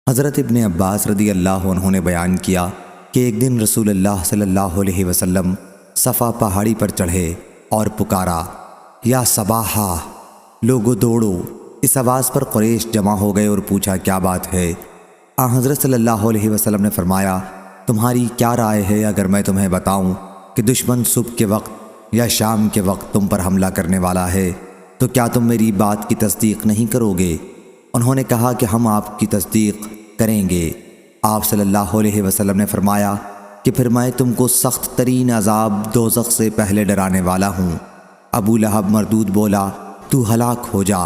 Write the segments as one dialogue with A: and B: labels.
A: حضرت ابن عباس رضی اللہ عنہ نے بیان کیا کہ ایک دن رسول اللہ صلی اللہ علیہ وسلم صفا پہاڑی پر چڑھے اور پکارا، یا صباحا، لوگو دوڑو۔ اس آواز پر قریش جمع ہو گئے اور پوچھا کیا بات ہے؟ حضرت صلی اللہ علیہ وسلم نے فرمایا، تمہاری کیا رائے ہے اگر میں تمہیں بتاؤں کہ دشمن صبح کے وقت یا شام کے وقت تم پر حملہ کرنے والا ہے، تو کیا تم میری بات کی تصدیق نہیں کرو گے؟ انہوں نے کہا کہ ہم آپ کی تصدیق کریں گے۔ آپ صلی اللہ علیہ وسلم نے فرمایا کہ پھر میں تم کو سخت ترین عذاب دوزخ سے پہلے ڈرانے والا ہوں۔ ابو لہب مردود بولا، تو ہلاک ہو جا،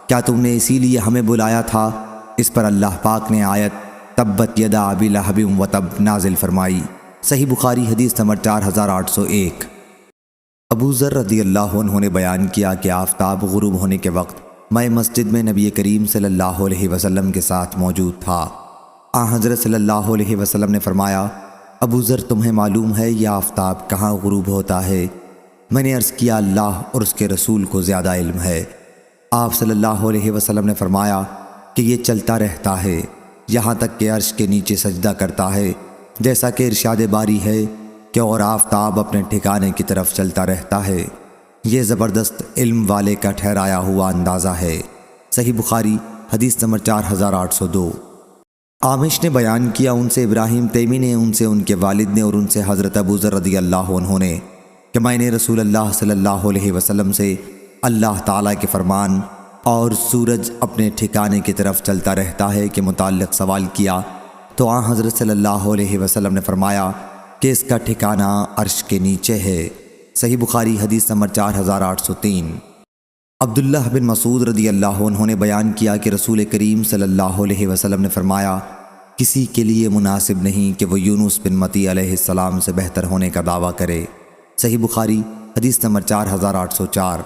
A: کیا تم نے اسی لیے ہمیں بلایا تھا؟ اس پر اللہ پاک نے آیت تبت یدا ابی لہب وتب نازل فرمائی۔ صحیح بخاری حدیث نمبر 4801۔ ابو ذر رضی اللہ عنہ نے بیان کیا کہ آفتاب غروب ہونے کے وقت میں مسجد میں نبی کریم صلی اللہ علیہ وسلم کے ساتھ موجود تھا۔ حضرت صلی اللہ علیہ وسلم نے فرمایا، ابو ذر تمہیں معلوم ہے یہ آفتاب کہاں غروب ہوتا ہے؟ میں نے عرض کیا اللہ اور اس کے رسول کو زیادہ علم ہے۔ آپ صلی اللہ علیہ وسلم نے فرمایا کہ یہ چلتا رہتا ہے یہاں تک کہ عرش کے نیچے سجدہ کرتا ہے، جیسا کہ ارشاد باری ہے کہ اور آفتاب اپنے ٹھکانے کی طرف چلتا رہتا ہے۔ یہ زبردست علم والے کا ٹھہرایا ہوا اندازہ ہے۔ صحیح بخاری حدیث نمبر 4802۔ عامش نے بیان کیا، ان سے ابراہیم تیمی نے، ان سے ان کے والد نے اور ان سے حضرت ابو ذر رضی اللہ عنہ نے کہ میں نے رسول اللہ صلی اللہ علیہ وسلم سے اللہ تعالیٰ کے فرمان اور سورج اپنے ٹھکانے کی طرف چلتا رہتا ہے کے متعلق سوال کیا، تو حضرت صلی اللہ علیہ وسلم نے فرمایا کہ اس کا ٹھکانہ عرش کے نیچے ہے۔ صحیح بخاری حدیث نمبر 4803۔ عبداللہ بن مسعود رضی اللہ عنہ نے بیان کیا کہ رسول کریم صلی اللہ علیہ وسلم نے فرمایا، کسی کے لیے مناسب نہیں کہ وہ یونس بن متی علیہ السلام سے بہتر ہونے کا دعویٰ کرے۔ صحیح بخاری حدیث نمبر 4804۔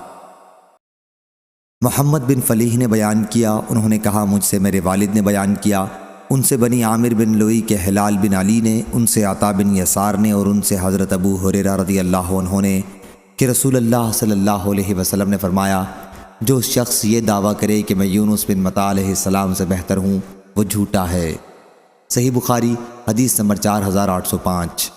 A: محمد بن فلیح نے بیان کیا، انہوں نے کہا مجھ سے میرے والد نے بیان کیا، ان سے بنی عامر بن لوئی کے ہلال بن علی نے، ان سے عطا بن یسار نے اور ان سے حضرت ابو ہریرہ رضی اللہ عنہ نے کہ رسول اللہ صلی اللہ علیہ وسلم نے فرمایا، جو شخص یہ دعویٰ کرے کہ میں یونس بن متی علیہ السلام سے بہتر ہوں وہ جھوٹا ہے۔ صحیح بخاری حدیث نمبر 4805۔